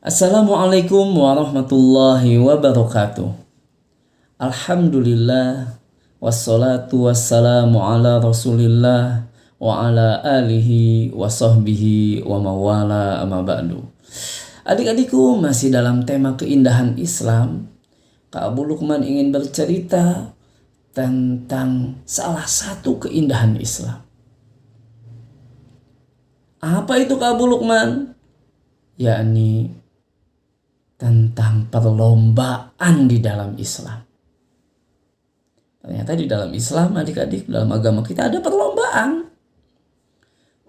Assalamualaikum warahmatullahi wabarakatuh. Alhamdulillah wassalatu wassalamu ala Rasulillah wa ala alihi wa sahbihi wa mawala amma ba'du. Adik-adikku, masih dalam tema keindahan Islam. Kak Abu Lukman ingin bercerita tentang salah satu keindahan Islam. Apa itu Kak Abu Lukman? Yakni tentang perlombaan di dalam Islam. Ternyata di dalam Islam, adik-adik, dalam agama kita ada perlombaan.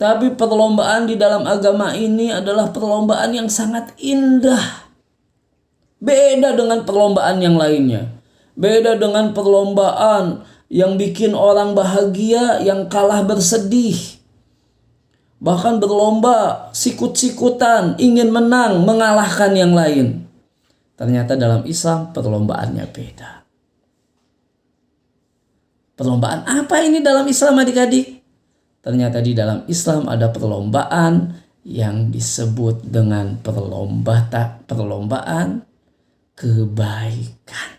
Tapi perlombaan di dalam agama ini adalah perlombaan yang sangat indah. Beda dengan perlombaan yang lainnya. Beda dengan perlombaan yang bikin orang bahagia, yang kalah bersedih. Bahkan berlomba, sikut-sikutan, ingin menang, mengalahkan yang lain. Ternyata dalam Islam perlombaannya beda. Perlombaan apa ini dalam Islam, adik-adik? Ternyata di dalam Islam ada perlombaan yang disebut dengan perlombaan kebaikan.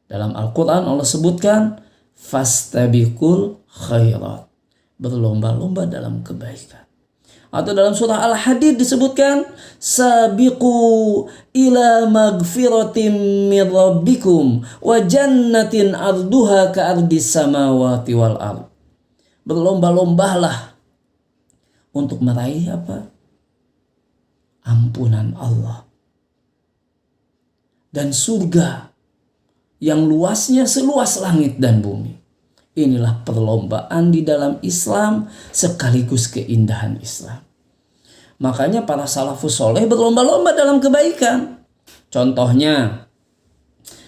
Dalam Al-Quran Allah sebutkan, fastabiqul khairat. Berlomba-lomba dalam kebaikan. Atau dalam surah Al-Hadid disebutkan, sabiqu ila magfiratim min rabbikum wa jannatin arduha ka ardis samawati wal ard. Berlomba-lombalah untuk meraih apa? Ampunan Allah. Dan surga yang luasnya seluas langit dan bumi. Inilah perlombaan di dalam Islam sekaligus keindahan Islam. Makanya para salafus soleh berlomba-lomba dalam kebaikan. Contohnya,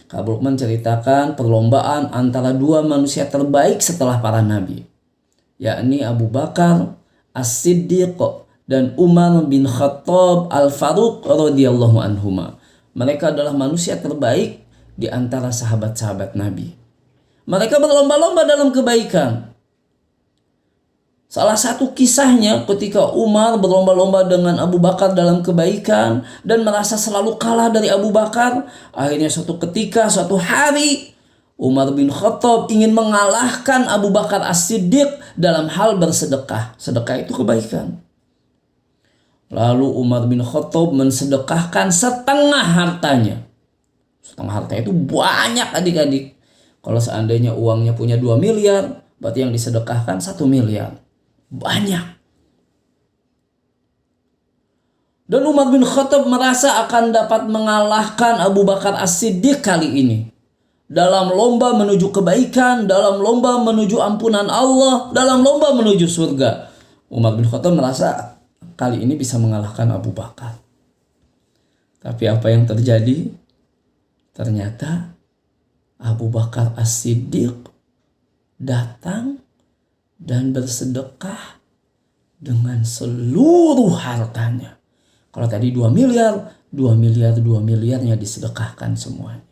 Kak Lukman menceritakan perlombaan antara dua manusia terbaik setelah para nabi. Yakni Abu Bakar As-Siddiq dan Umar bin Khattab Al-Faruq radhiyallahu anhuma. Mereka adalah manusia terbaik di antara sahabat-sahabat Nabi. Mereka berlomba-lomba dalam kebaikan. Salah satu kisahnya ketika Umar berlomba-lomba dengan Abu Bakar dalam kebaikan dan merasa selalu kalah dari Abu Bakar. Akhirnya suatu ketika, suatu hari, Umar bin Khattab ingin mengalahkan Abu Bakar As-Siddiq dalam hal bersedekah. Sedekah itu kebaikan. Lalu Umar bin Khattab mensedekahkan setengah hartanya. Setengah harta itu banyak, adik-adik. Kalau seandainya uangnya punya 2 miliar, berarti yang disedekahkan 1 miliar. Banyak. Dan Umar bin Khattab merasa akan dapat mengalahkan Abu Bakar As-Siddiq kali ini. Dalam lomba menuju kebaikan, dalam lomba menuju ampunan Allah, dalam lomba menuju surga. Umar bin Khattab merasa kali ini bisa mengalahkan Abu Bakar. Tapi apa yang terjadi? Ternyata Abu Bakar As-Siddiq datang dan bersedekah dengan seluruh hartanya. Kalau tadi 2 miliar, 2 miliarnya disedekahkan semuanya.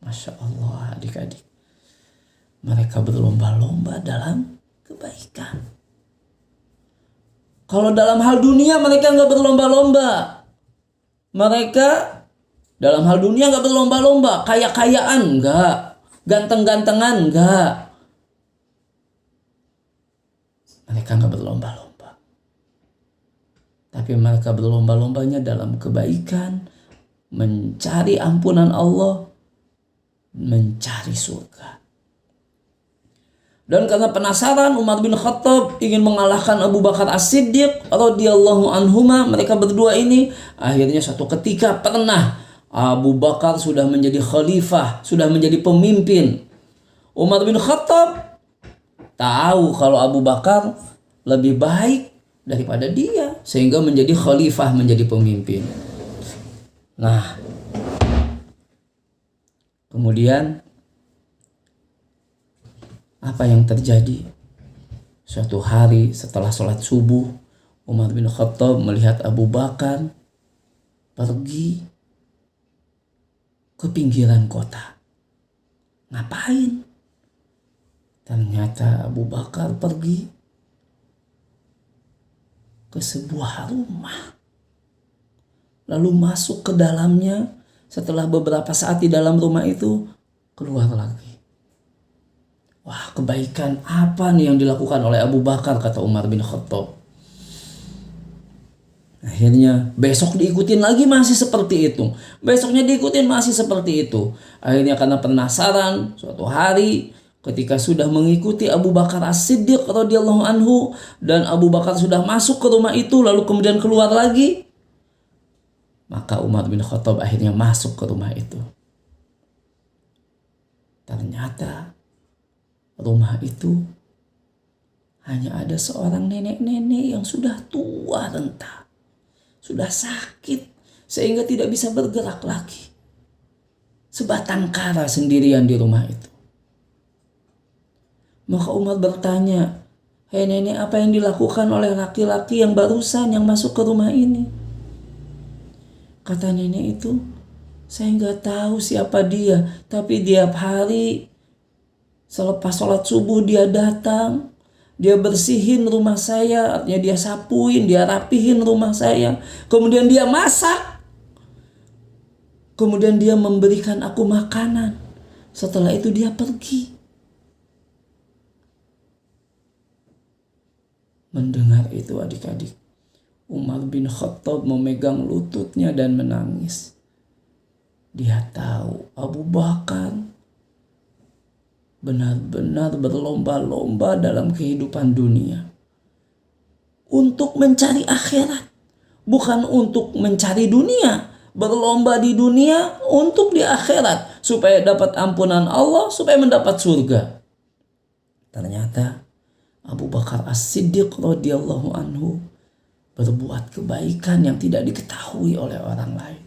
Masya Allah, adik-adik. Mereka berlomba-lomba dalam kebaikan. Kalau dalam hal dunia mereka nggak berlomba-lomba. Mereka dalam hal dunia nggak berlomba-lomba, kaya-kayaan nggak, ganteng-gantengan nggak. Mereka nggak berlomba-lomba. Tapi mereka berlomba-lombanya dalam kebaikan, mencari ampunan Allah, mencari surga. Dan karena penasaran, Umar bin Khattab ingin mengalahkan Abu Bakar As-Siddiq radhiyallahu anhuma. Mereka berdua ini akhirnya suatu ketika pernah Abu Bakar sudah menjadi khalifah, sudah menjadi pemimpin. Umar bin Khattab tahu kalau Abu Bakar lebih baik daripada dia, sehingga menjadi khalifah, menjadi pemimpin. Nah, kemudian apa yang terjadi? Suatu hari setelah sholat subuh, Umar bin Khattab melihat Abu Bakar pergi ke pinggiran kota. Ngapain? Ternyata Abu Bakar pergi ke sebuah rumah. lalu masuk ke dalamnya. Setelah beberapa saat di dalam rumah itu, keluar lagi. Wah, kebaikan apa nih yang dilakukan oleh Abu Bakar, kata Umar bin Khattab. Akhirnya besok diikutin lagi masih seperti itu. Besoknya diikutin masih seperti itu. Akhirnya karena penasaran, suatu hari ketika sudah mengikuti Abu Bakar As-Siddiq radhiyallahu anhu dan Abu Bakar sudah masuk ke rumah itu lalu kemudian keluar lagi, maka Umar bin Khattab akhirnya masuk ke rumah itu. Ternyata rumah itu hanya ada seorang nenek-nenek yang sudah tua renta, sudah sakit sehingga tidak bisa bergerak lagi. Sebatang kara sendirian di rumah itu. Maka Umar bertanya, "Hei nenek, apa yang dilakukan oleh laki-laki yang barusan yang masuk ke rumah ini?" Kata nenek itu, "Saya nggak tahu siapa dia, tapi tiap hari selepas sholat subuh dia datang, dia bersihin rumah saya, artinya dia sapuin, dia rapihin rumah saya, kemudian dia masak, kemudian dia memberikan aku makanan, setelah itu dia pergi." Mendengar itu adik-adik, Umar bin Khattab memegang lututnya dan menangis. Dia tahu Abu Bakar benar-benar berlomba-lomba dalam kehidupan dunia untuk mencari akhirat, bukan untuk mencari dunia. Berlomba di dunia untuk di akhirat, supaya dapat ampunan Allah, supaya mendapat surga. Ternyata Abu Bakar As-Siddiq radhiyallahu anhu berbuat kebaikan yang tidak diketahui oleh orang lain.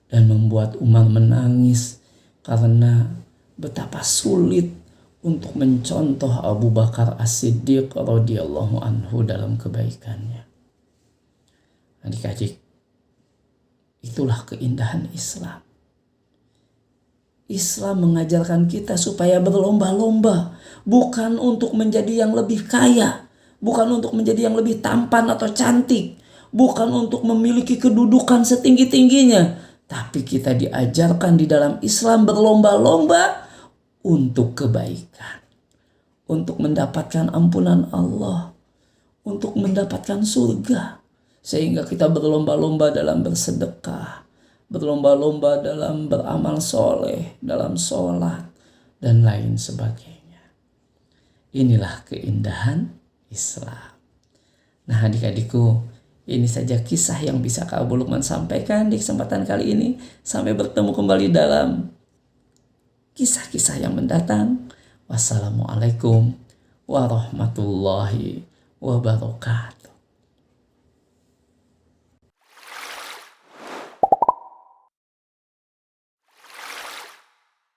Dan membuat Umar menangis karena betapa sulit untuk mencontoh Abu Bakar As-Siddiq radhiyallahu anhu dalam kebaikannya. Adik-adik, itulah keindahan Islam. Islam mengajarkan kita supaya berlomba-lomba, bukan untuk menjadi yang lebih kaya, bukan untuk menjadi yang lebih tampan atau cantik, bukan untuk memiliki kedudukan setinggi-tingginya, tapi kita diajarkan di dalam Islam berlomba-lomba untuk kebaikan, untuk mendapatkan ampunan Allah, untuk mendapatkan surga, sehingga kita berlomba-lomba dalam bersedekah, berlomba-lomba dalam beramal soleh, dalam sholat, dan lain sebagainya. Inilah keindahan Islam. Nah adik-adikku, ini saja kisah yang bisa Kak Abu Lukman sampaikan di kesempatan kali ini. Sampai bertemu kembali dalam kisah-kisah yang mendatang. Wassalamualaikum warahmatullahi wabarakatuh.